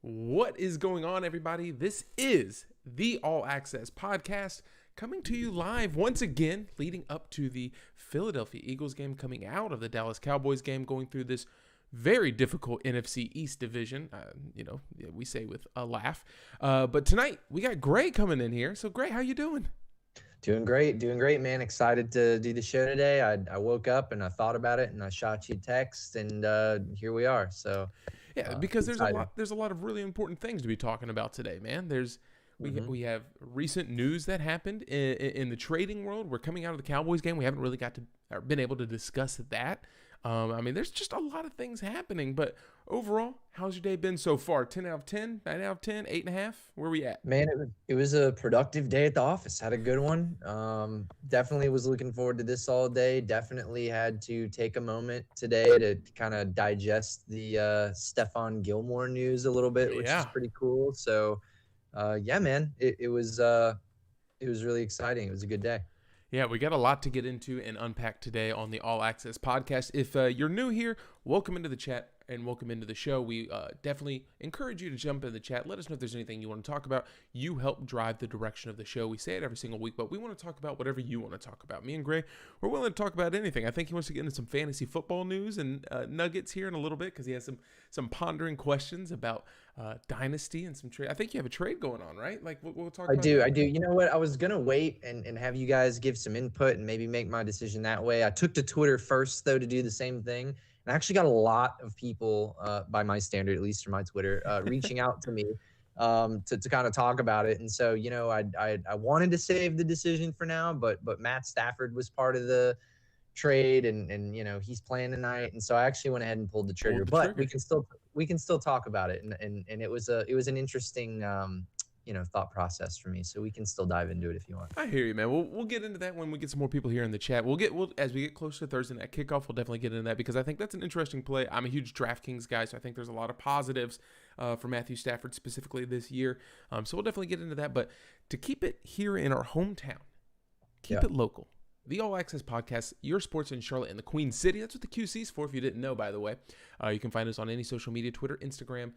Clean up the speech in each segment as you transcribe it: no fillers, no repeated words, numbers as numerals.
What is going on, everybody? This is the All Access podcast coming to you live once again, leading up to the Philadelphia Eagles game, coming out of the Dallas Cowboys game, going through this very difficult NFC East division. We say with a laugh. But tonight we got Gray coming in here. So, Gray, how you doing? Doing great, man. Excited to do the show today. I woke up and I thought about it and I shot you a text and here we are. So yeah, because excited. there's a lot of really important things to be talking about today, man. We have recent news that happened in the trading world. We're coming out of the Cowboys game. We haven't really been able to discuss that. There's just a lot of things happening. But overall, how's your day been so far? 10 out of 10, 9 out of 10, 8.5? Where we at? Man, it was a productive day at the office. Had a good one. Definitely was looking forward to this all day. Definitely had to take a moment today to kind of digest the Stephon Gilmore news a little bit, which is pretty cool. So, man, it was really exciting. It was a good day. Yeah, we got a lot to get into and unpack today on the All Access podcast. If you're new here, welcome into the chat and welcome into the show. We definitely encourage you to jump in the chat. Let us know if there's anything you want to talk about. You help drive the direction of the show. We say it every single week, but we want to talk about whatever you want to talk about. Me and Gray, we're willing to talk about anything. I think he wants to get into some fantasy football news and nuggets here in a little bit because he has some pondering questions about dynasty and some trade. I think you have a trade going on, right? Like we'll talk about I do. You know what? I was going to wait and have you guys give some input and maybe make my decision that way. I took to Twitter first, though, to do the same thing. And I actually got a lot of people, by my standard, at least from my Twitter, reaching out to me to kind of talk about it. And so, I wanted to save the decision for now, but Matt Stafford was part of the trade and he's playing tonight. And so I actually went ahead and pulled the trigger. But we can still talk about it. And it was an interesting thought process for me. So we can still dive into it if you want. I hear you, man. We'll get into that when we get some more people here in the chat. As we get closer to Thursday night kickoff, we'll definitely get into that because I think that's an interesting play. I'm a huge DraftKings guy, so I think there's a lot of positives for Matthew Stafford specifically this year. So we'll definitely get into that. But to keep it here in our hometown, keep it local. The All Access Podcast, your sports in Charlotte and the Queen City. That's what the QC's for, if you didn't know, by the way. You can find us on any social media, Twitter, Instagram,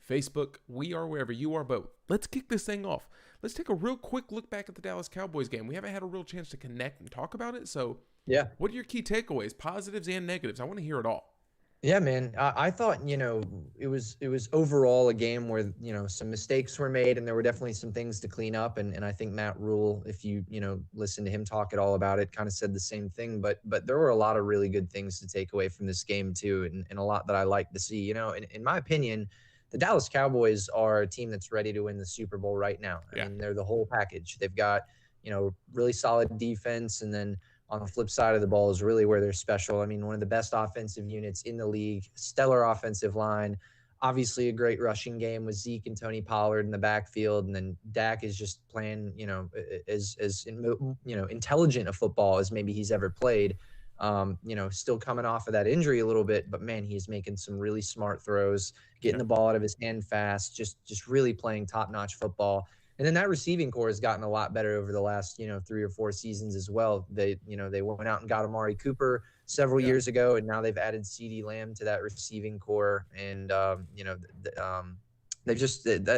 Facebook. We are wherever you are, but let's kick this thing off. Let's take a real quick look back at the Dallas Cowboys game. We haven't had a real chance to connect and talk about it, so what are your key takeaways, positives and negatives? I want to hear it all. Yeah, man. I thought, it was overall a game where, some mistakes were made and there were definitely some things to clean up. And I think Matt Rule, if you listen to him talk at all about it, kind of said the same thing. But there were a lot of really good things to take away from this game, too, and a lot that I like to see. In my opinion, the Dallas Cowboys are a team that's ready to win the Super Bowl right now. I mean, they're the whole package. They've got, really solid defense, and then on the flip side of the ball is really where they're special. I mean, one of the best offensive units in the league, stellar offensive line, obviously a great rushing game with Zeke and Tony Pollard in the backfield. And then Dak is just playing, as intelligent a football as maybe he's ever played. Still coming off of that injury a little bit, but man, he's making some really smart throws, getting the ball out of his hand fast, just really playing top-notch football. And then that receiving core has gotten a lot better over the last, 3 or 4 seasons as well. They went out and got Amari Cooper several years ago, and now they've added CeeDee Lamb to that receiving core. And, that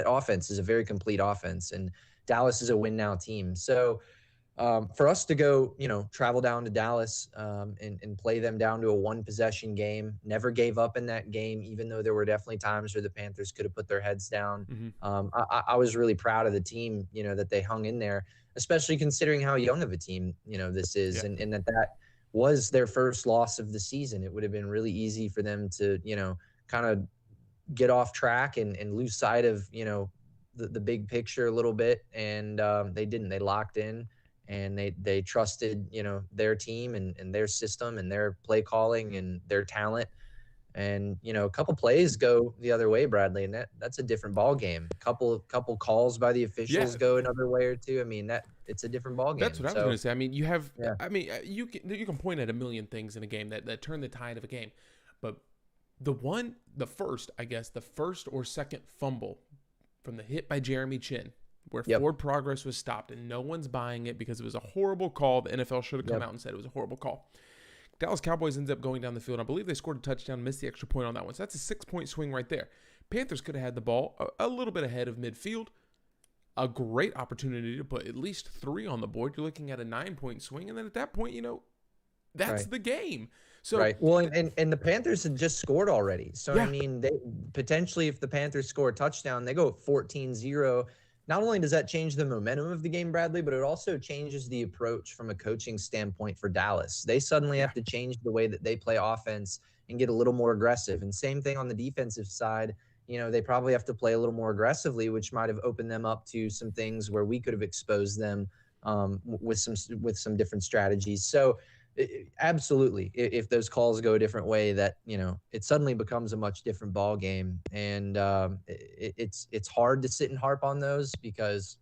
offense is a very complete offense, and Dallas is a win now team. So for us to go, travel down to Dallas and play them down to a 1-possession game, never gave up in that game, even though there were definitely times where the Panthers could have put their heads down. I was really proud of the team, that they hung in there, especially considering how young of a team, this is, and that was their first loss of the season. It would have been really easy for them to, kind of get off track and lose sight of, the big picture a little bit. And they didn't. They locked in. And they trusted, their team and their system and their play calling and their talent. And, a couple plays go the other way, Bradley, and that's a different ball game. A couple calls by the officials go another way or two. I mean, it's a different ball game. That's what I was going to say. I mean, you have you can point at a million things in a game that turn the tide of a game. But the first or second fumble from the hit by Jeremy Chin, where forward progress was stopped, and no one's buying it because it was a horrible call. The NFL should have come out and said it was a horrible call. Dallas Cowboys ends up going down the field. I believe they scored a touchdown, missed the extra point on that one. So that's a 6-point swing right there. Panthers could have had the ball a little bit ahead of midfield. A great opportunity to put at least 3 on the board. You're looking at a 9-point swing, and then at that point, that's the game. So right. Well, and the Panthers had just scored already. So, yeah. I mean, they potentially, if the Panthers score a touchdown, they go 14-0. Not only does that change the momentum of the game, Bradley, but it also changes the approach from a coaching standpoint for Dallas. They suddenly have to change the way that they play offense and get a little more aggressive. And same thing on the defensive side. They probably have to play a little more aggressively, which might have opened them up to some things where we could have exposed them with some different strategies. So, absolutely, if those calls go a different way, that it suddenly becomes a much different ball game, and it's hard to sit and harp on those because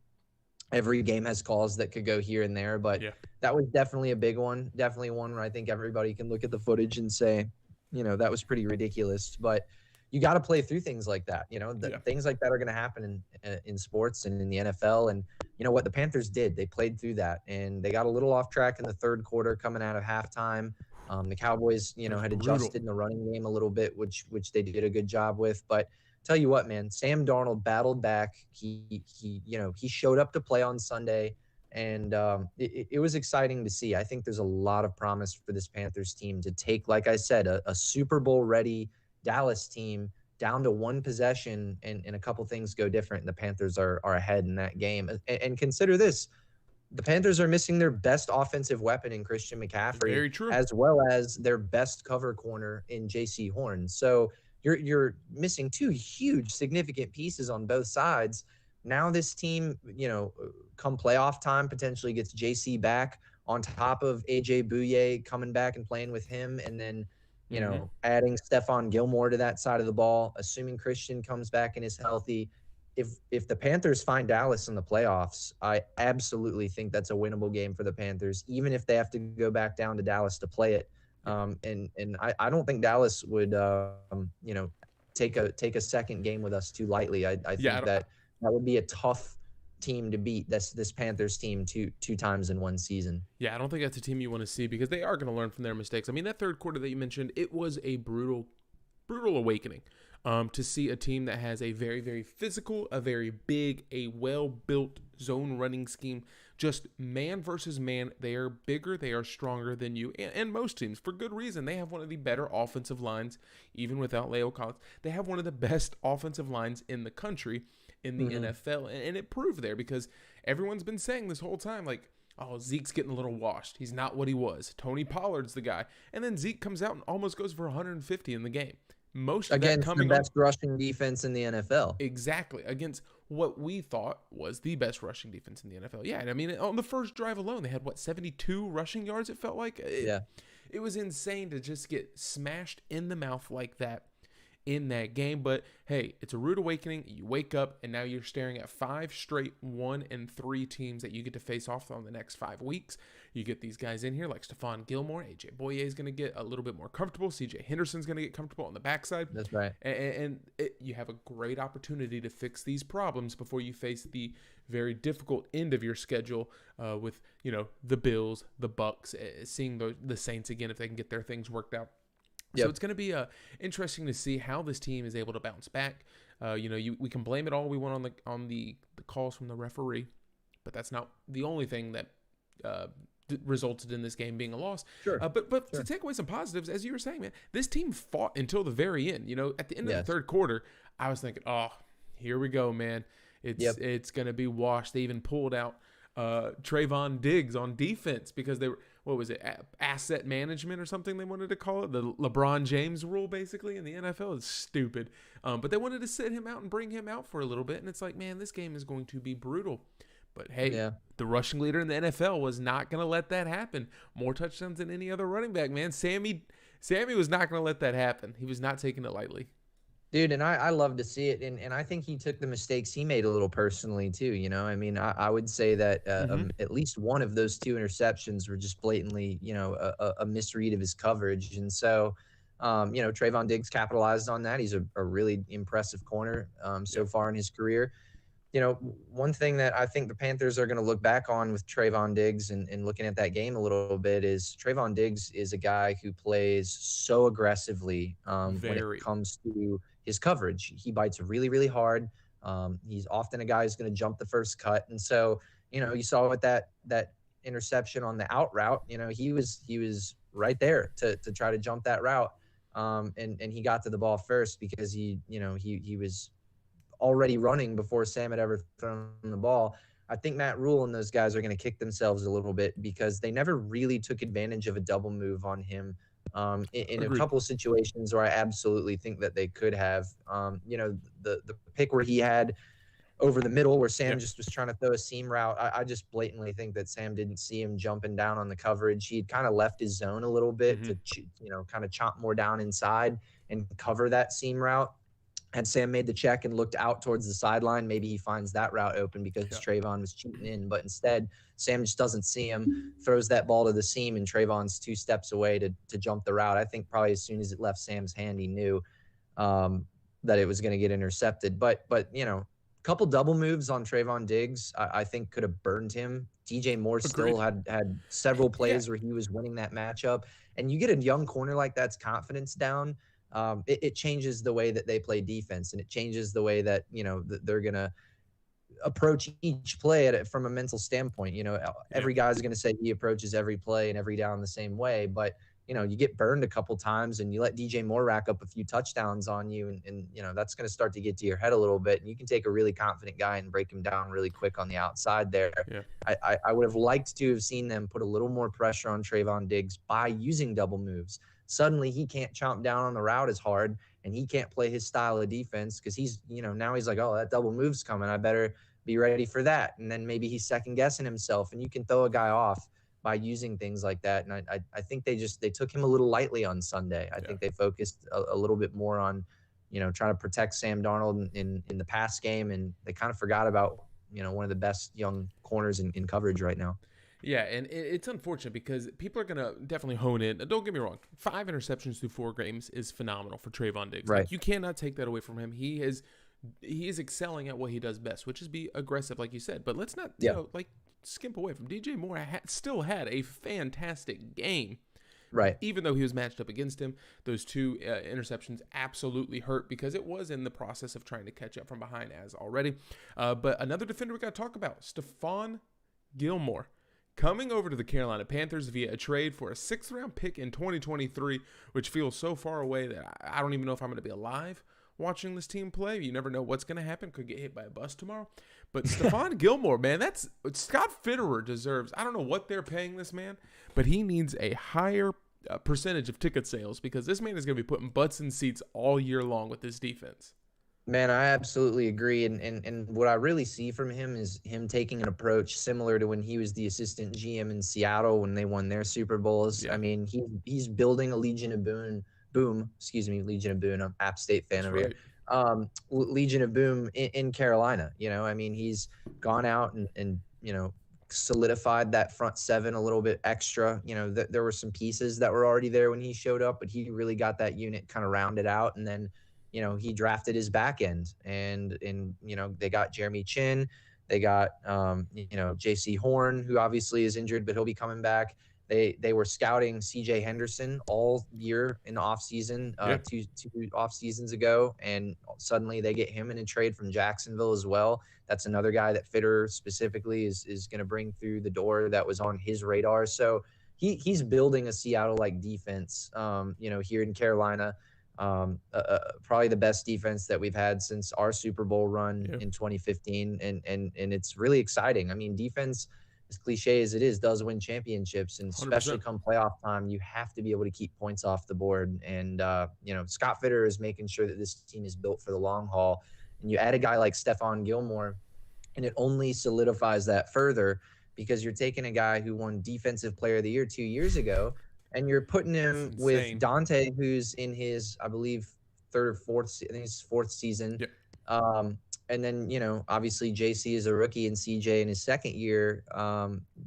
every game has calls that could go here and there. But that was definitely a big one, definitely one where I think everybody can look at the footage and say, that was pretty ridiculous. But you got to play through things like that. Things like that are going to happen in sports and in the NFL. And what the Panthers did, they played through that, and they got a little off track in the third quarter coming out of halftime. The Cowboys, had adjusted in the running game a little bit, which they did a good job with. But tell you what, man, Sam Darnold battled back. He showed up to play on Sunday, and it was exciting to see. I think there's a lot of promise for this Panthers team to take, like I said, a Super Bowl ready Dallas team down to one possession, and a couple things go different, and the Panthers are ahead in that game. And consider this, the Panthers are missing their best offensive weapon in Christian McCaffrey. Very true. As well as their best cover corner in J.C. Horn. So you're missing 2 huge significant pieces on both sides. Now this team, come playoff time, potentially gets J.C. back on top of A.J. Bouye coming back and playing with him, and then adding Stephon Gilmore to that side of the ball, assuming Christian comes back and is healthy. If the Panthers find Dallas in the playoffs, I absolutely think that's a winnable game for the Panthers, even if they have to go back down to Dallas to play it. And I don't think Dallas would, take a second game with us too lightly. I think that would be a tough team to beat, this Panthers team two times in one season. Yeah, I don't think that's a team you want to see because they are going to learn from their mistakes. I mean, that third quarter that you mentioned, it was a brutal awakening to see a team that has a very, very physical, a very big, a well-built zone running scheme, just man versus man. They are bigger, they are stronger than you, and most teams, for good reason. They have one of the better offensive lines, even without Leo Collins. They have one of the best offensive lines in the country, in the NFL, and it proved there because everyone's been saying this whole time, like, oh, Zeke's getting a little washed. He's not what he was. Tony Pollard's the guy. And then Zeke comes out and almost goes for 150 in the game. Most of against that coming the best rushing defense in the NFL. Exactly. Against what we thought was the best rushing defense in the NFL. Yeah, and I mean, on the first drive alone, they had, 72 rushing yards, it felt like? It was insane to just get smashed in the mouth like that in that game. But hey, it's a rude awakening. You wake up and now you're staring at 5 straight 1-3 teams that you get to face off on the next 5 weeks. You get these guys in here like Stephon Gilmore, AJ Bouye is going to get a little bit more comfortable. CJ Henderson's going to get comfortable on the backside. That's right. And you have a great opportunity to fix these problems before you face the very difficult end of your schedule with, the Bills, the Bucks, seeing the Saints again if they can get their things worked out. So it's going to be interesting to see how this team is able to bounce back. We can blame it all we want on the calls from the referee, but that's not the only thing that resulted in this game being a loss. Sure. But to take away some positives, as you were saying, man, this team fought until the very end. At the end of the third quarter, I was thinking, oh, here we go, man. It's going to be washed. They even pulled out Trayvon Diggs on defense because they were, what was it, asset management or something they wanted to call it? The LeBron James rule, basically, in the NFL is stupid. But they wanted to sit him out and bring him out for a little bit. And it's like, man, this game is going to be brutal. But hey, the rushing leader in the NFL was not going to let that happen. More touchdowns than any other running back, man. Sammy was not going to let that happen. He was not taking it lightly. Dude, and I love to see it, and I think he took the mistakes he made a little personally too. I mean, I would say that at least one of those 2 interceptions were just blatantly, a misread of his coverage, and so, Trayvon Diggs capitalized on that. He's a really impressive corner so far in his career. One thing that I think the Panthers are going to look back on with Trayvon Diggs and looking at that game a little bit is Trayvon Diggs is a guy who plays so aggressively when it comes to his coverage. He bites really, really hard. He's often a guy who's going to jump the first cut. And so, you saw with that interception on the out route, he was right there to try to jump that route. And he got to the ball first because he was already running before Sam had ever thrown the ball. I think Matt Rule and those guys are going to kick themselves a little bit because they never really took advantage of a double move on him in a couple of situations where I absolutely think that they could have. The pick where he had over the middle where Sam just was trying to throw a seam route. I just blatantly think that Sam didn't see him jumping down on the coverage. He'd kind of left his zone a little bit to, kind of chomp more down inside and cover that seam route. Had Sam made the check and looked out towards the sideline, maybe he finds that route open because Trayvon was cheating in. But instead, Sam just doesn't see him, throws that ball to the seam, and Trayvon's 2 steps away to jump the route. I think probably as soon as it left Sam's hand, he knew that it was going to get intercepted. But couple double moves on Trayvon Diggs, I think could have burned him. DJ Moore still had several plays where he was winning that matchup. And you get a young corner like that's confidence down, it changes the way that they play defense, and it changes the way that, that they're going to approach each play from a mental standpoint. Every guy's going to say he approaches every play and every down the same way, but you get burned a couple times and you let DJ Moore rack up a few touchdowns on you. And that's going to start to get to your head a little bit. And you can take a really confident guy and break him down really quick on the outside there. Yeah. I would have liked to have seen them put a little more pressure on Trayvon Diggs by using double moves. Suddenly he can't chomp down on the route as hard and he can't play his style of defense because he's, now he's like, oh, that double move's coming. I better be ready for that. And then maybe he's second guessing himself, and you can throw a guy off by using things like that. And I think they took him a little lightly on Sunday. I think they focused a little bit more on, trying to protect Sam Darnold in the pass game. And they kind of forgot about, one of the best young corners in coverage right now. Yeah, and it's unfortunate because people are going to definitely hone in. Don't get me wrong. 5 interceptions through 4 games is phenomenal for Trayvon Diggs. Right. Like, you cannot take that away from him. He is excelling at what he does best, which is be aggressive, like you said. But let's not, skimp away from DJ Moore. Still had a fantastic game, right? Even though he was matched up against him, those 2 interceptions absolutely hurt because it was in the process of trying to catch up from behind as already. But another defender we got to talk about, Stephon Gilmore, coming over to the Carolina Panthers via a trade for a 6th-round pick in 2023, which feels so far away that I don't even know if I'm going to be alive watching this team play. You never know what's going to happen. Could get hit by a bus tomorrow. But Stephon Gilmore, man, that's Scott Fitterer deserves. I don't know what they're paying this man, but he needs a higher percentage of ticket sales because this man is going to be putting butts in seats all year long with this defense. Man, I absolutely agree. And what I really see from him is him taking an approach similar to when he was the assistant GM in Seattle when they won their Super Bowls. Yeah. I mean, he's building a Legion of Boom. Legion of Boom. I'm App State fan over here. Legion of Boom in Carolina. I mean, he's gone out and solidified that front 7 a little bit extra. There were some pieces that were already there when he showed up, but he really got that unit kind of rounded out. And then, he drafted his back end and they got Jeremy Chin. They got, JC Horn, who obviously is injured, but he'll be coming back. They were scouting CJ Henderson all year in the offseason, 2 off seasons ago, and suddenly they get him in a trade from Jacksonville as well. That's another guy that Fitter specifically is going to bring through the door that was on his radar. So he's building a Seattle-like defense, here in Carolina. Probably the best defense that we've had since our Super Bowl run in 2015, and it's really exciting. I mean, defense, as cliche as it is, does win championships, and especially 100%. Come playoff time, you have to be able to keep points off the board. And, Scott Fitter is making sure that this team is built for the long haul. And you add a guy like Stephon Gilmore, and it only solidifies that further because you're taking a guy who won Defensive Player of the Year 2 years ago, and you're putting him with Dante, who's in his, I believe, 3rd or 4th, I think it's 4th season. Yep. And then, obviously JC is a rookie and CJ in his 2nd year.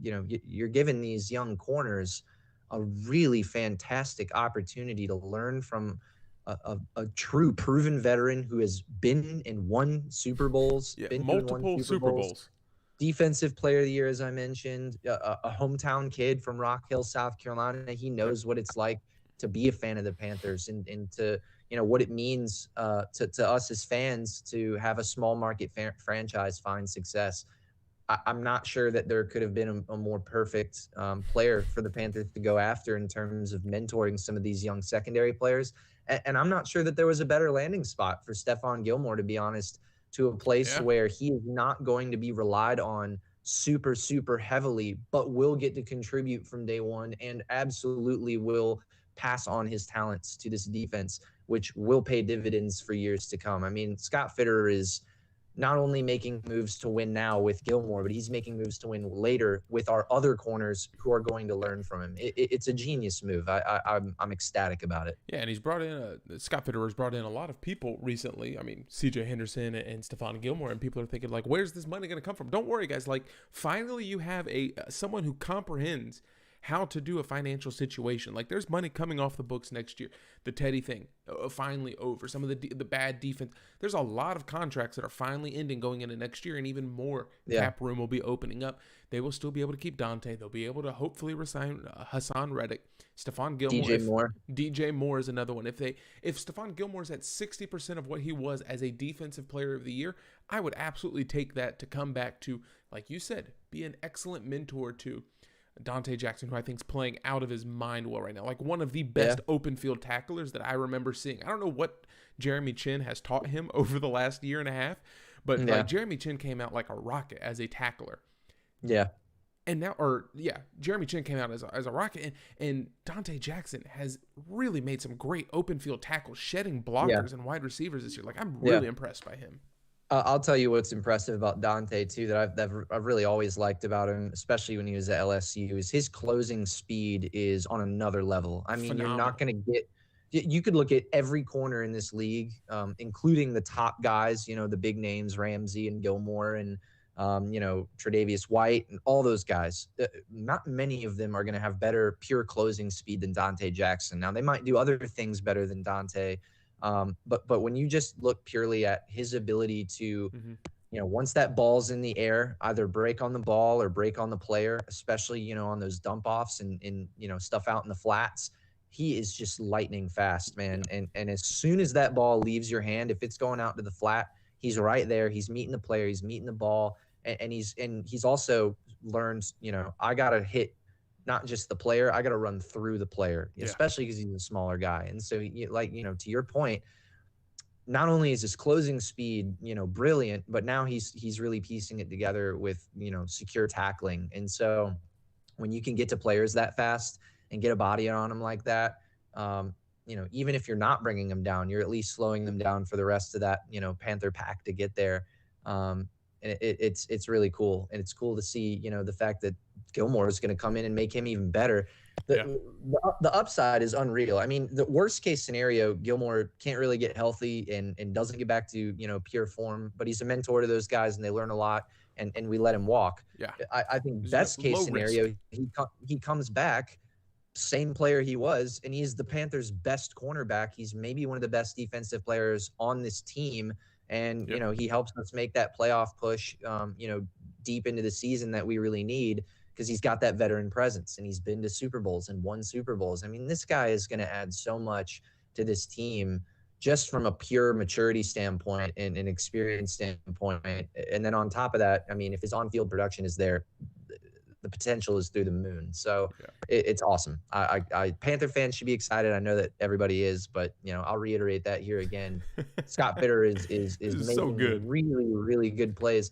You're giving these young corners a really fantastic opportunity to learn from a true proven veteran who has been in won Super Bowls, multiple Super Bowls. Defensive Player of the Year, as I mentioned, a hometown kid from Rock Hill, South Carolina. He knows what it's like to be a fan of the Panthers and to, what it means to us as fans to have a small market franchise find success. I'm not sure that there could have been a more perfect player for the Panthers to go after in terms of mentoring some of these young secondary players. And I'm not sure that there was a better landing spot for Stephon Gilmore, to be honest, to a place where he is not going to be relied on super, super heavily, but will get to contribute from day one and absolutely will pass on his talents to this defense, which will pay dividends for years to come. I mean, Scott Fitterer is not only making moves to win now with Gilmore, but he's making moves to win later with our other corners who are going to learn from him. It's a genius move. I'm ecstatic about it. Yeah, and he's brought in Scott Fitterer's brought in a lot of people recently. I mean, C.J. Henderson and Stephon Gilmore, and people are thinking like, where's this money going to come from? Don't worry, guys. Like, finally, you have someone who comprehends how to do a financial situation. Like, there's money coming off the books next year. The Teddy thing finally over. Some of the bad defense. There's a lot of contracts that are finally ending going into next year, and even more cap room will be opening up. They will still be able to keep Dante. They'll be able to hopefully resign Hassan Reddick, Stephon Gilmore. DJ Moore is another one. If Stephon Gilmore's at 60% of what he was as a defensive player of the year, I would absolutely take that to come back to, like you said, be an excellent mentor to Dante Jackson, who I think is playing out of his mind well right now. Like one of the best open field tacklers that I remember seeing. I don't know what Jeremy Chin has taught him over the last year and a half, but like Jeremy Chin came out like a rocket as a tackler. Yeah. And now, Jeremy Chin came out as a rocket, and Dante Jackson has really made some great open field tackles, shedding blockers and wide receivers this year. Like, I'm really impressed by him. I'll tell you what's impressive about Dante too, that I've really always liked about him, especially when he was at LSU, is his closing speed is on another level. I mean, Phenomenal. You're not going to get. You could look at every corner in this league, including the top guys. The big names, Ramsey and Gilmore and Tre'Davious White and all those guys. Not many of them are going to have better pure closing speed than Dante Jackson. Now they might do other things better than Dante. But when you just look purely at his ability to, once that ball's in the air, either break on the ball or break on the player, especially, on those dump offs and stuff out in the flats, he is just lightning fast, man. And as soon as that ball leaves your hand, if it's going out to the flat, he's right there. He's meeting the player. He's meeting the ball. And he's also learned, I got to hit not just the player, I got to run through the player, especially because he's a smaller guy. And so, to your point, not only is his closing speed, brilliant, but now he's really piecing it together with, secure tackling. And so when you can get to players that fast and get a body on them like that, even if you're not bringing them down, you're at least slowing them down for the rest of that, Panther pack to get there. And it's really cool. And it's cool to see, the fact that Gilmore is going to come in and make him even better. The upside is unreal. I mean, the worst case scenario, Gilmore can't really get healthy and doesn't get back to, pure form, but he's a mentor to those guys and they learn a lot and we let him walk. Yeah. I think best case scenario, he comes back, same player he was, and he's the Panthers' best cornerback. He's maybe one of the best defensive players on this team. And, he helps us make that playoff push, deep into the season that we really need because he's got that veteran presence and he's been to Super Bowls and won Super Bowls. I mean, this guy is going to add so much to this team just from a pure maturity standpoint and an experience standpoint. And then on top of that, I mean, if his on-field production is there, the potential is through the moon. So it's awesome. Panther fans should be excited. I know that everybody is, but I'll reiterate that here again. Scott Fitterer is making so good. Really, really good plays.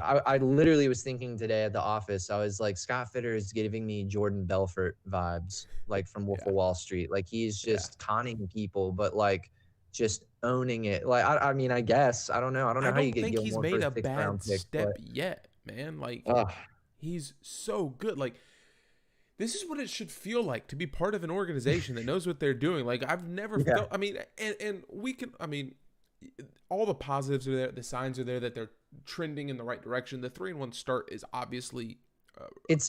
I literally was thinking today at the office, I was like, Scott Fitterer is giving me Jordan Belfort vibes, like from Wolf of Wall Street. Like he's just conning people, but like just owning it. Like, I mean, I guess, I don't know. I don't know how you get Gilmore he's made a bad step yet, man. Like he's so good. Like this is what it should feel like to be part of an organization that knows what they're doing. Like I've never felt, I mean, and we can, I mean, all the positives are there. The signs are there that they're trending in the right direction. The 3-1 start is obviously it's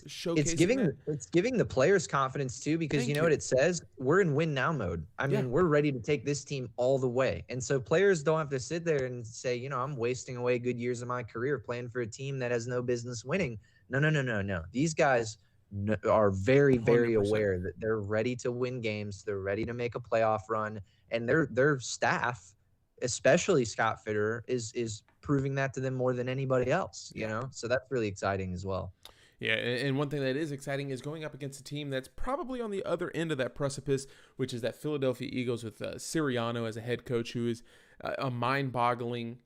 giving the players confidence too, because what it says, we're in win now mode. I mean, we're ready to take this team all the way. And so players don't have to sit there and say, I'm wasting away good years of my career playing for a team that has no business winning. No. These guys are very, very 100%. aware that they're ready to win games. They're ready to make a playoff run, and their staff, especially Scott Fitterer, is proving that to them more than anybody else. Yeah. So that's really exciting as well. Yeah, and one thing that is exciting is going up against a team that's probably on the other end of that precipice, which is that Philadelphia Eagles with Sirianni as a head coach, who is a mind-boggling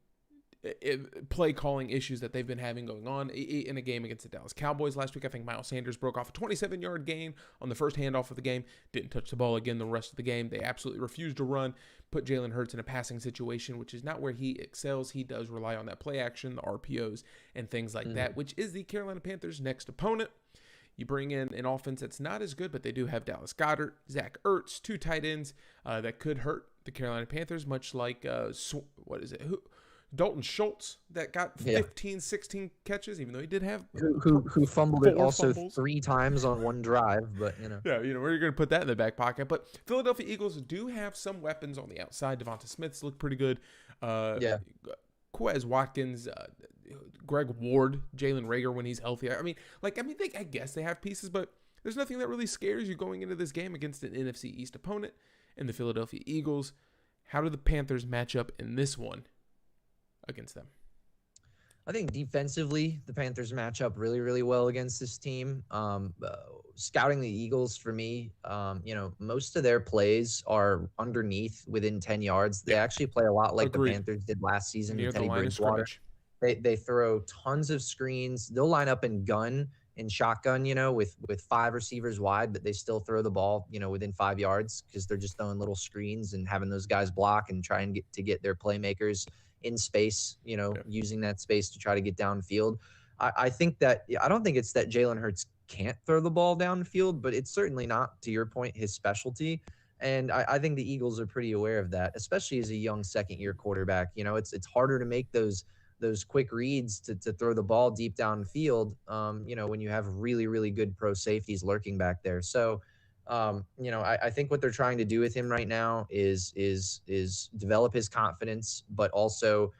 play calling issues that they've been having going on in a game against the Dallas Cowboys last week. I think Miles Sanders broke off a 27-yard gain on the first handoff of the game, didn't touch the ball again the rest of the game. They absolutely refused to run, put Jalen Hurts in a passing situation, which is not where he excels. He does rely on that play action, the RPOs, and things like that, which is the Carolina Panthers' next opponent. You bring in an offense that's not as good, but they do have Dallas Goedert, Zach Ertz, two tight ends that could hurt the Carolina Panthers, much like, Dalton Schultz that got 15, 16 catches, even though he did have who fumbled it also fumbles 3 times on one drive, but yeah, where you're going to put that in the back pocket. But Philadelphia Eagles do have some weapons on the outside. Devonta Smith's look pretty good. Quez Watkins, Greg Ward, Jalen Reagor when he's healthy. I guess they have pieces, but there's nothing that really scares you going into this game against an NFC East opponent and the Philadelphia Eagles. How do the Panthers match up in this one against them? I think defensively, the Panthers match up really, really well against this team. Scouting the Eagles for me, most of their plays are underneath within 10 yards. They actually play a lot like the Panthers did last season with Teddy Bridgewater. They throw tons of screens. They'll line up in shotgun, with 5 receivers wide, but they still throw the ball, within 5 yards because they're just throwing little screens and having those guys block and try and get their playmakers in space, using that space to try to get downfield. I don't think it's that Jalen Hurts can't throw the ball downfield, but it's certainly not, to your point, his specialty. And I think the Eagles are pretty aware of that, especially as a young second-year quarterback. It's harder to make those quick reads to throw the ball deep downfield, when you have really, really good pro safeties lurking back there. So, I think what they're trying to do with him right now is develop his confidence, but also,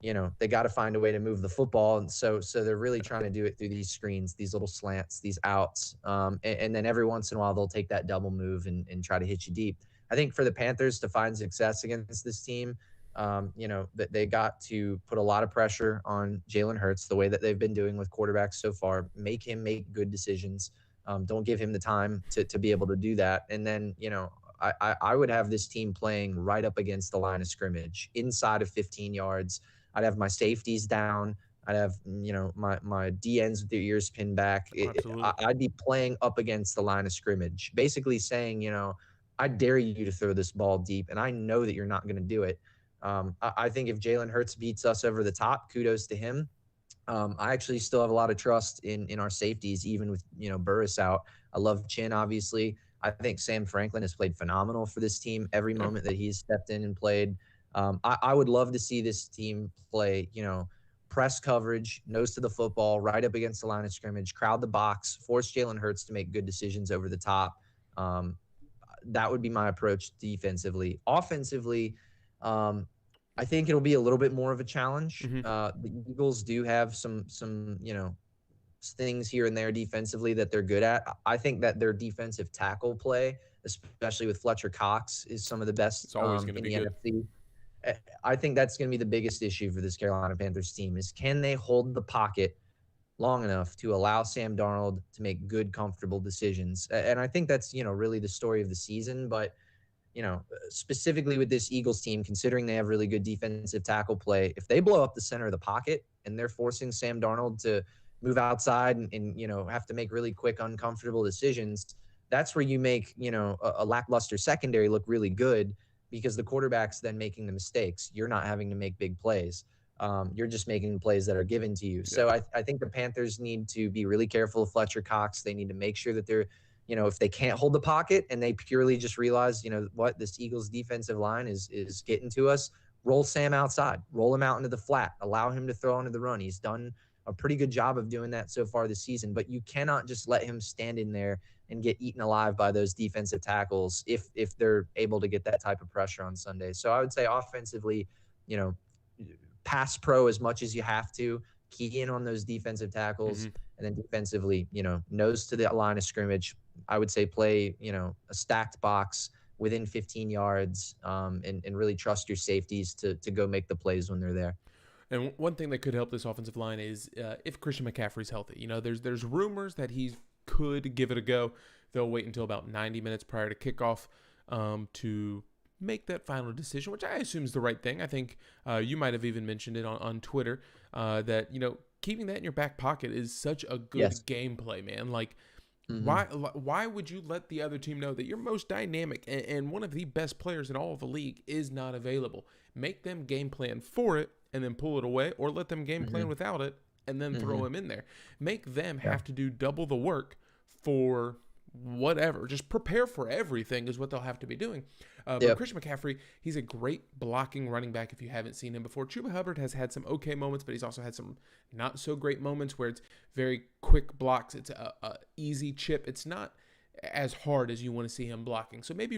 they got to find a way to move the football. And so they're really trying to do it through these screens, these little slants, these outs. And then every once in a while, they'll take that double move and try to hit you deep. I think for the Panthers to find success against this team, that they got to put a lot of pressure on Jalen Hurts the way that they've been doing with quarterbacks so far, make him make good decisions. Don't give him the time to be able to do that. And then, I would have this team playing right up against the line of scrimmage, inside of 15 yards. I'd have my safeties down. I'd have, my DNs with their ears pinned back. I'd be playing up against the line of scrimmage, basically saying, I dare you to throw this ball deep, and I know that you're not going to do it. I think if Jalen Hurts beats us over the top, kudos to him. I actually still have a lot of trust in our safeties, even with, Burris out. I love Chin, obviously. I think Sam Franklin has played phenomenal for this team every moment that he's stepped in and played. I would love to see this team play, press coverage, nose to the football, right up against the line of scrimmage, crowd the box, force Jalen Hurts to make good decisions over the top. That would be my approach defensively. Offensively, I think it'll be a little bit more of a challenge. The Eagles do have some things here and there defensively that they're good at. I think that their defensive tackle play, especially with Fletcher Cox, is some of the best in the NFC. I think that's going to be the biggest issue for this Carolina Panthers team is can they hold the pocket long enough to allow Sam Darnold to make good, comfortable decisions. And I think that's, really the story of the season. But specifically with this Eagles team, considering they have really good defensive tackle play, if they blow up the center of the pocket and they're forcing Sam Darnold to move outside and have to make really quick, uncomfortable decisions, that's where you make, a lackluster secondary look really good because the quarterback's then making the mistakes. You're not having to make big plays. You're just making plays that are given to you. So I think the Panthers need to be really careful of Fletcher Cox. They need to make sure that they're, if they can't hold the pocket and they purely just realize, this Eagles defensive line is getting to us, roll Sam outside, roll him out into the flat, allow him to throw into the run. He's done a pretty good job of doing that so far this season, but you cannot just let him stand in there and get eaten alive by those defensive tackles if they're able to get that type of pressure on Sunday. So I would say offensively, pass pro as much as you have to, key in on those defensive tackles, And then defensively, nose to the line of scrimmage. I would say play, a stacked box within 15 yards, and really trust your safeties to go make the plays when they're there. And one thing that could help this offensive line is if Christian McCaffrey's healthy. There's rumors that he could give it a go. They'll wait until about 90 minutes prior to kickoff to make that final decision, which I assume is the right thing. I think you might have even mentioned it on Twitter that, keeping that in your back pocket is such a good gameplay, man. Like, why would you let the other team know that your most dynamic and one of the best players in all of the league is not available? Make them game plan for it and then pull it away, or let them game plan without it and then throw him in there. Make them have to do double the work for whatever. Just prepare for everything is what they'll have to be doing. But Christian McCaffrey, he's a great blocking running back if you haven't seen him before. Chuba Hubbard has had some okay moments, but he's also had some not so great moments where it's very quick blocks. It's a easy chip. It's not as hard as you want to see him blocking. So maybe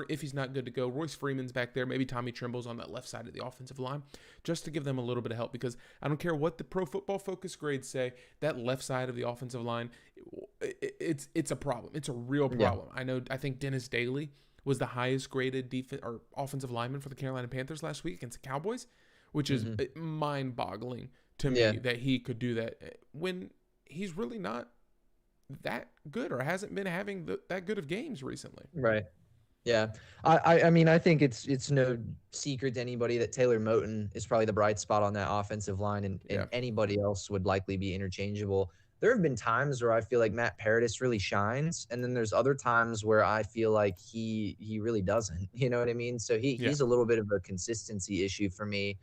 if he's not good to go, Royce Freeman's back there. Maybe Tommy Trimble's on that left side of the offensive line just to give them a little bit of help, because I don't care what the Pro Football Focus grades say, that left side of the offensive line, it's a problem. It's a real problem. Yeah. I think Dennis Daly was the highest graded defense or offensive lineman for the Carolina Panthers last week against the Cowboys, which is mind-boggling to me that he could do that when he's really not that good or hasn't been having that good of games recently. Right. Yeah. I mean, I think it's no secret to anybody that Taylor Moton is probably the bright spot on that offensive line, and anybody else would likely be interchangeable. There have been times where I feel like Matt Paradis really shines, and then there's other times where I feel like he really doesn't. You know what I mean? So he's a little bit of a consistency issue for me.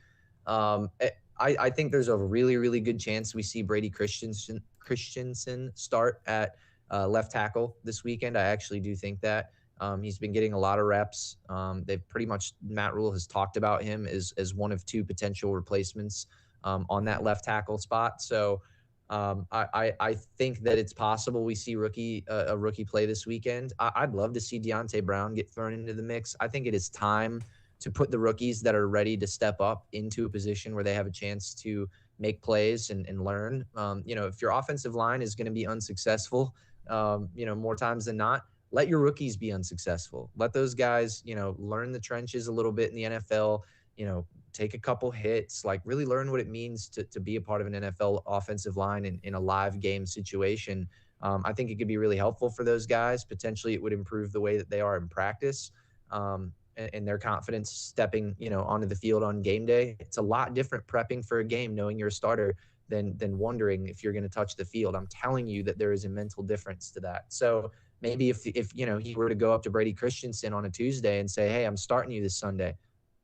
I think there's a really, really good chance we see Brady Christensen start at left tackle this weekend. I actually do think that. He's been getting a lot of reps. Matt Rule has talked about him as one of two potential replacements on that left tackle spot. So I think that it's possible we see a rookie play this weekend. I'd love to see Deontay Brown get thrown into the mix. I think it is time to put the rookies that are ready to step up into a position where they have a chance to make plays and learn. If your offensive line is going to be unsuccessful, more times than not, let your rookies be unsuccessful. Let those guys, learn the trenches a little bit in the NFL, take a couple hits, like really learn what it means to be a part of an NFL offensive line in a live game situation. I think it could be really helpful for those guys. Potentially it would improve the way that they are in practice. And their confidence stepping, onto the field on game day. It's a lot different prepping for a game, knowing you're a starter, than wondering if you're going to touch the field. I'm telling you that there is a mental difference to that. So maybe if he were to go up to Brady Christensen on a Tuesday and say, hey, I'm starting you this Sunday,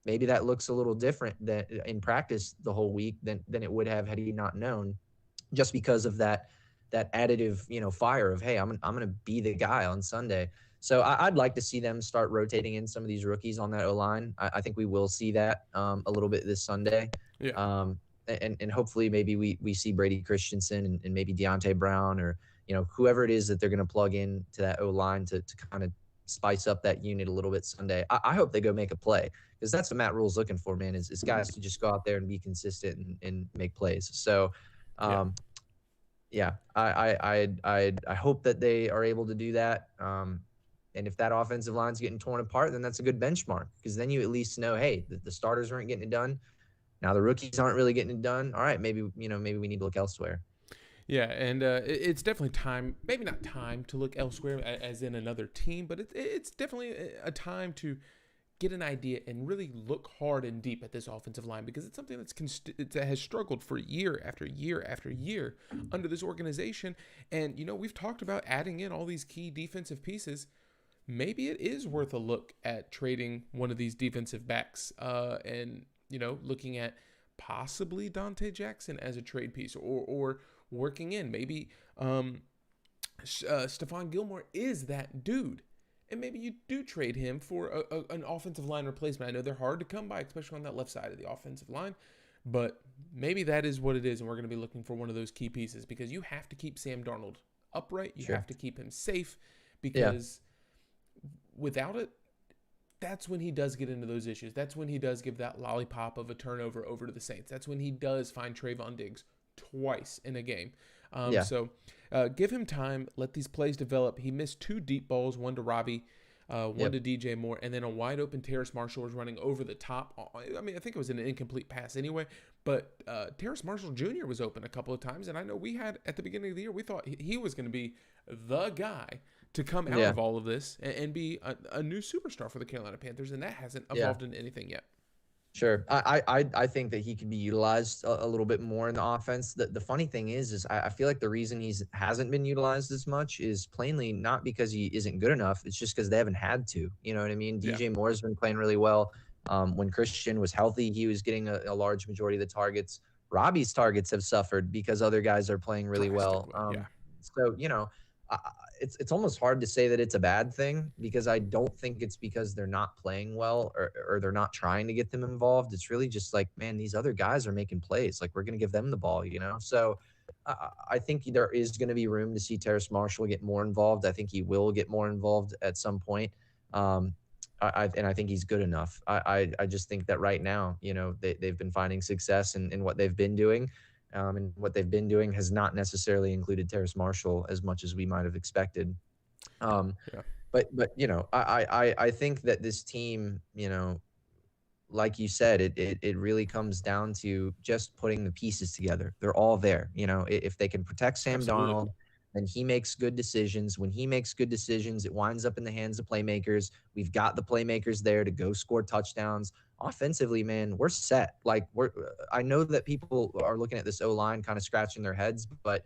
maybe that looks a little different than in practice the whole week than it would have had he not known, just because of that additive, fire of, hey, I'm going to be the guy on Sunday. So I'd like to see them start rotating in some of these rookies on that O-line. I think we will see that a little bit this Sunday. Yeah. And hopefully maybe we see Brady Christensen and maybe Deontay Brown or, whoever it is that they're going to plug in to that O-line to kind of spice up that unit a little bit Sunday. I hope they go make a play, because that's what Matt Rule's looking for, man, is guys to just go out there and be consistent and make plays. So, I hope that they are able to do that. And if that offensive line's getting torn apart, then that's a good benchmark, because then you at least know, hey, the starters aren't getting it done. Now the rookies aren't really getting it done. All right, maybe we need to look elsewhere. Yeah, and it's definitely time, maybe not time to look elsewhere as in another team, but it's definitely a time to get an idea and really look hard and deep at this offensive line, because it's something that has struggled for year after year after year under this organization. And, we've talked about adding in all these key defensive pieces. Maybe it is worth a look at trading one of these defensive backs and, looking at possibly Dante Jackson as a trade piece or working in. Maybe Stephon Gilmore is that dude. And maybe you do trade him for an offensive line replacement. I know they're hard to come by, especially on that left side of the offensive line. But maybe that is what it is, and we're going to be looking for one of those key pieces, because you have to keep Sam Darnold upright. You have to keep him safe, because without it, that's when he does get into those issues. That's when he does give that lollipop of a turnover over to the Saints. That's when he does find Trayvon Diggs twice in a game. Yeah. Give him time. Let these plays develop. He missed 2 deep balls, one to Robbie, one Yep. to DJ Moore, and then a wide open Terrace Marshall was running over the top. I mean, I think it was an incomplete pass anyway, but Terrace Marshall Jr. was open a couple of times, and I know we had at the beginning of the year, we thought he was going to be the guy to come out Yeah. of all of this and be a new superstar for the Carolina Panthers, and that hasn't Yeah. evolved into anything yet. Sure. I think that he could be utilized a little bit more in the offense. The funny thing is I feel like the reason hasn't been utilized as much is plainly not because he isn't good enough. It's just because they haven't had to. You know what I mean? Yeah, DJ Moore's been playing really well. When Christian was healthy, he was getting a large majority of the targets. Robbie's targets have suffered because other guys are playing really well. drastically. Yeah. So I, it's almost hard to say that it's a bad thing because I don't think it's because they're not playing well or they're not trying to get them involved. It's really just like, man, these other guys are making plays. Like, we're going to give them the ball. So I think there is going to be room to see Terrace Marshall get more involved. I think he will get more involved at some point. And I think he's good enough. I just think that right now, they've been finding success in what they've been doing. And what they've been doing has not necessarily included Terrace Marshall as much as we might have expected. Yeah. But I think that this team, like you said, it really comes down to just putting the pieces together. They're all there. If they can protect Sam Absolutely. Darnold, then he makes good decisions. When he makes good decisions, it winds up in the hands of playmakers. We've got the playmakers there to go score touchdowns. Offensively, man, we're set. Like, I know that people are looking at this O-line kind of scratching their heads, but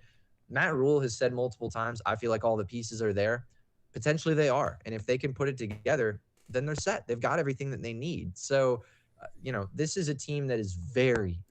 Matt Rule has said multiple times, I feel like all the pieces are there. Potentially they are. And if they can put it together, then they're set. They've got everything that they need. So, this is a team that is very,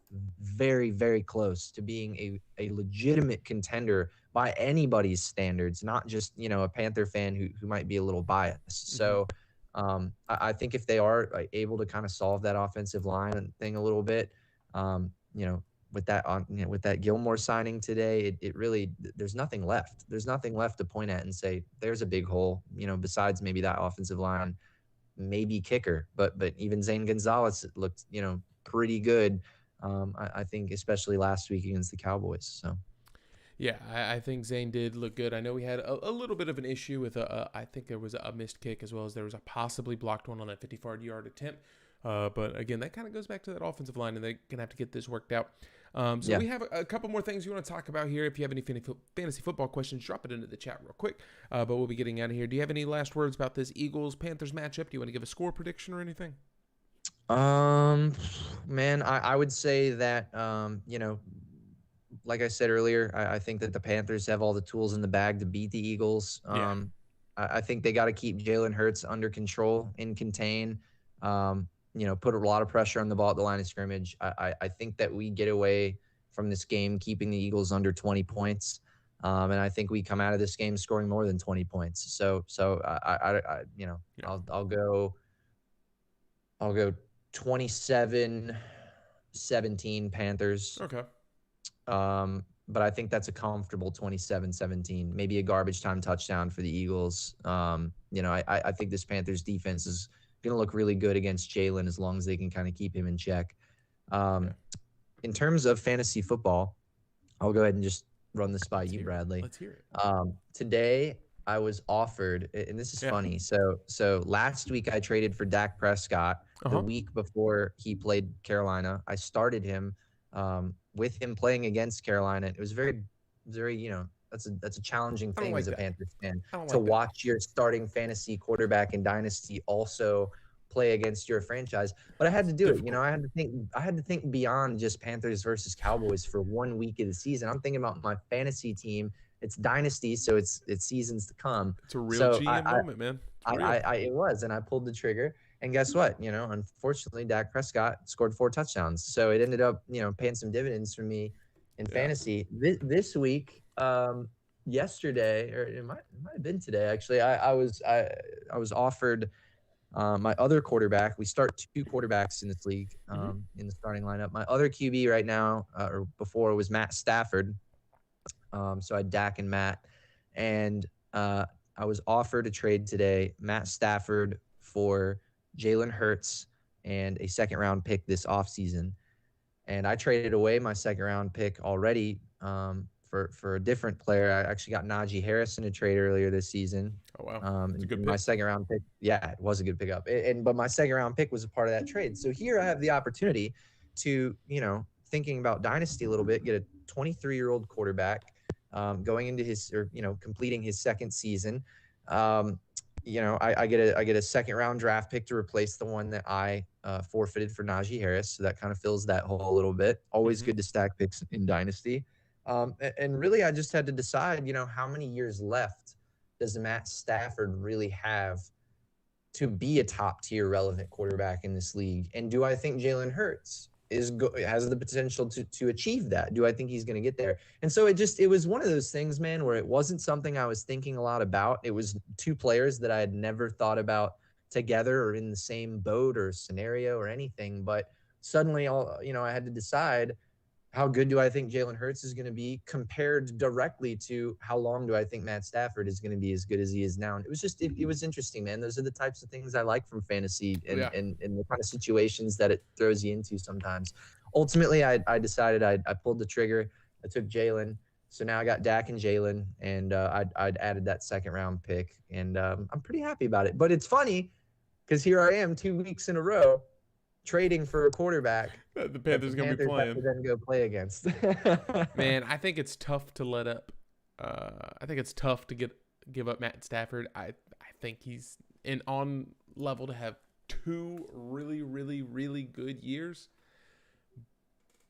very, very close to being a legitimate contender by anybody's standards, not just, a Panther fan who might be a little biased. So I think if they are able to kind of solve that offensive line thing a little bit, with that Gilmore signing today, it really, there's nothing left. There's nothing left to point at and say, there's a big hole, besides maybe that offensive line, maybe kicker, but even Zane Gonzalez looked, pretty good. I think especially last week against the Cowboys. So. Yeah, I think Zane did look good. I know we had a little bit of an issue with I think there was a missed kick as well as there was a possibly blocked one on that 55-yard attempt. But again, that kind of goes back to that offensive line, and they're going to have to get this worked out. So we have a couple more things you want to talk about here. If you have any fantasy football questions, drop it into the chat real quick. But we'll be getting out of here. Do you have any last words about this Eagles-Panthers matchup? Do you want to give a score prediction or anything? Man, I would say that, like I said earlier, I think that the Panthers have all the tools in the bag to beat the Eagles. Yeah. I think they got to keep Jalen Hurts under control and contain, put a lot of pressure on the ball at the line of scrimmage. I think that we get away from this game keeping the Eagles under 20 points. And I think we come out of this game scoring more than 20 points. So I'll go 27-17 Panthers. Okay. But I think that's a comfortable 27-17, maybe a garbage time touchdown for the Eagles. I think this Panthers defense is going to look really good against Jalen as long as they can kind of keep him in check. In terms of fantasy football, I'll go ahead and just run this by you, Bradley. Let's hear it. Today I was offered, and this is funny. So last week I traded for Dak Prescott. The week before he played Carolina, I started him with him playing against Carolina. It was very, very, that's a challenging thing as a Panthers fan to watch your starting fantasy quarterback in Dynasty also play against your franchise. But I had to do it. I had to think beyond just Panthers versus Cowboys for 1 week of the season. I'm thinking about my fantasy team. It's Dynasty, so it's seasons to come. It's a real GM moment, man. It was, and I pulled the trigger. And guess what? Unfortunately, Dak Prescott scored 4 touchdowns. So it ended up, paying some dividends for me in fantasy. This week, yesterday, or it might have been today, actually, I was offered my other quarterback. We start 2 quarterbacks in this league in the starting lineup. My other QB right now, or before, was Matt Stafford. So I had Dak and Matt. And I was offered a trade today, Matt Stafford for Jalen Hurts and a second-round pick this offseason. And I traded away my second-round pick already for a different player. I actually got Najee Harris in a trade earlier this season. Oh wow, it's a good My pick. second round pick, yeah, it was a good pickup. But my second round pick was a part of that trade. So here I have the opportunity to, thinking about dynasty a little bit, get a 23-year-old quarterback going into his, or completing his second season. I get a second round draft pick to replace the one that I forfeited for Najee Harris. So that kind of fills that hole a little bit. Always good to stack picks in dynasty. And really, I just had to decide, how many years left does Matt Stafford really have to be a top tier relevant quarterback in this league? And do I think Jalen Hurts has the potential to achieve that? Do I think he's going to get there? And so it was one of those things, man, where it wasn't something I was thinking a lot about. It was two players that I had never thought about together or in the same boat or scenario or anything. But suddenly, I had to decide, how good do I think Jalen Hurts is going to be compared directly to how long do I think Matt Stafford is going to be as good as he is now? And it was just, it was interesting, man. Those are the types of things I like from fantasy and the kind of situations that it throws you into sometimes. Ultimately, I decided I pulled the trigger. I took Jalen. So now I got Dak and Jalen, and I'd added that second round pick, and I'm pretty happy about it. But it's funny because here I am 2 weeks in a row trading for a quarterback the Panthers going to be playing. Have to then go play against. Man, I think it's tough to let up. I think it's tough to give up Matt Stafford. I think he's on level to have 2 really, really, really good years.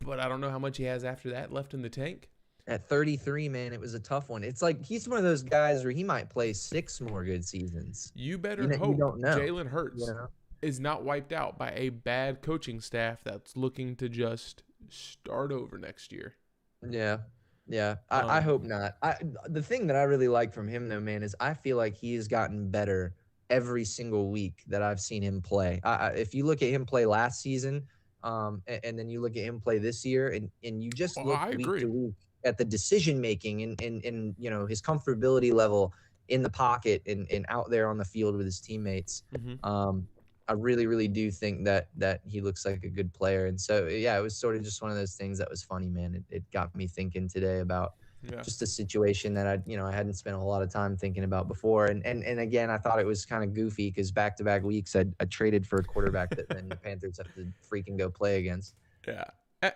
But I don't know how much he has after that left in the tank. At 33, man, it was a tough one. It's like he's one of those guys where he might play 6 more good seasons. You better hope Jalen Hurts is not wiped out by a bad coaching staff that's looking to just start over next year. Yeah. I hope not. The thing that I really like from him, though, man, is I feel like he has gotten better every single week that I've seen him play. If you look at him play last season, and then you look at him play this year, and you just look week to week at the decision making and his comfortability level in the pocket and out there on the field with his teammates. I really, really do think that he looks like a good player. And so, yeah, it was sort of just one of those things that was funny, man. It got me thinking today about just a situation that I hadn't spent a whole lot of time thinking about before. And again, I thought it was kind of goofy because back-to-back weeks I traded for a quarterback that then the Panthers have to freaking go play against. Yeah.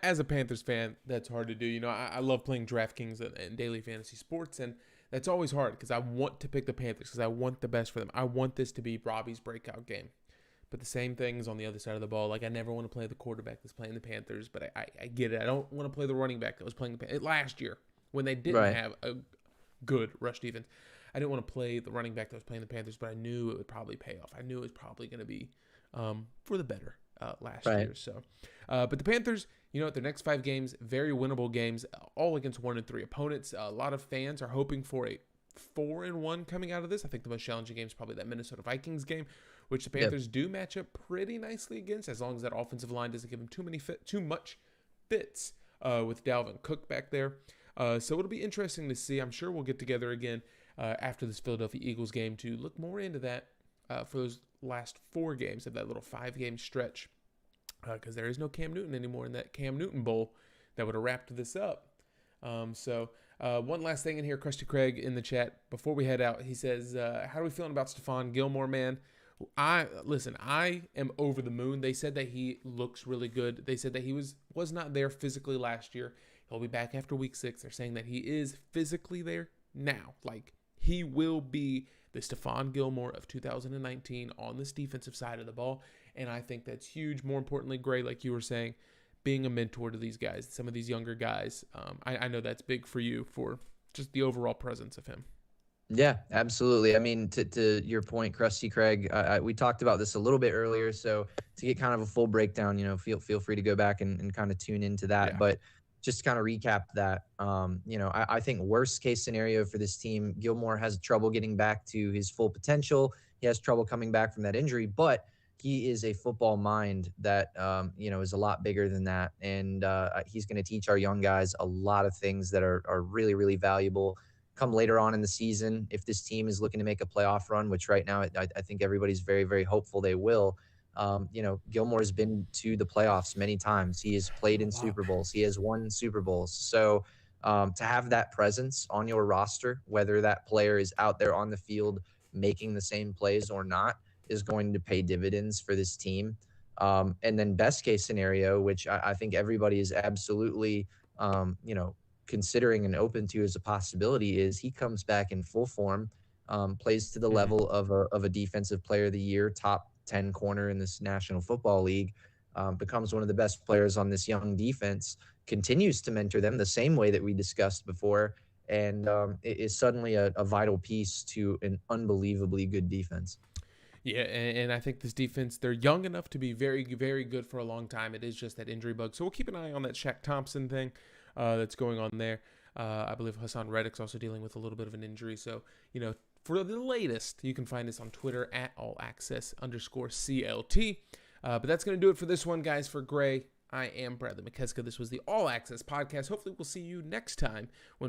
As a Panthers fan, that's hard to do. I love playing DraftKings and daily fantasy sports, and that's always hard because I want to pick the Panthers because I want the best for them. I want this to be Robbie's breakout game. But the same thing is on the other side of the ball. Like, I never want to play the quarterback that's playing the Panthers, but I get it. I don't want to play the running back that was playing the Panthers last year when they didn't have a good rush defense. I didn't want to play the running back that was playing the Panthers, but I knew it would probably pay off. I knew it was probably going to be for the better last year. So, but the Panthers, their next 5 games, very winnable games, all against 1 and 3 opponents. A lot of fans are hoping for a 4-1 coming out of this. I think the most challenging game is probably that Minnesota Vikings game, which the Panthers do match up pretty nicely against, as long as that offensive line doesn't give them too much fits with Dalvin Cook back there. So it'll be interesting to see. I'm sure we'll get together again after this Philadelphia Eagles game to look more into that for those last 4 games of that little 5-game stretch, because there is no Cam Newton anymore in that Cam Newton Bowl that would have wrapped this up. One last thing in here, Krusty Craig in the chat before we head out. He says, how are we feeling about Stephon Gilmore, man? I am over the moon. They said that he looks really good. They said that he was not there physically last year. He'll be back after week 6. They're saying that he is physically there now. Like, he will be the Stephon Gilmore of 2019 on this defensive side of the ball. And I think that's huge. More importantly, Gray, like you were saying, being a mentor to these guys, some of these younger guys. I know that's big for you for just the overall presence of him. Yeah, absolutely. I mean, to your point, Krusty Craig, we talked about this a little bit earlier. So to get kind of a full breakdown, feel free to go back and kind of tune into that. Yeah. But just to kind of recap that, I think worst case scenario for this team, Gilmore has trouble getting back to his full potential. He has trouble coming back from that injury, but he is a football mind that, is a lot bigger than that. And he's going to teach our young guys a lot of things that are really, really valuable come later on in the season. If this team is looking to make a playoff run, which right now I think everybody's very, very hopeful they will. Gilmore has been to the playoffs many times. He has played in Super Bowls. He has won Super Bowls. So To have that presence on your roster, whether that player is out there on the field making the same plays or not, is going to pay dividends for this team. And then best case scenario, which I think everybody is absolutely, considering and open to as a possibility, is he comes back in full form, plays to the Mhm. level of a defensive player of the year, top 10 corner in this National Football League, becomes one of the best players on this young defense, continues to mentor them the same way that we discussed before, and is suddenly a vital piece to an unbelievably good defense. Yeah, and I think this defense, they're young enough to be very, very good for a long time. It is just that injury bug. So we'll keep an eye on that Shaq Thompson thing that's going on there. I believe Hassan Reddick's also dealing with a little bit of an injury. So, for the latest, you can find us on Twitter at allaccess_CLT. But that's going to do it for this one, guys. For Gray, I am Bradley McKeska. This was the All Access Podcast. Hopefully, we'll see you next time when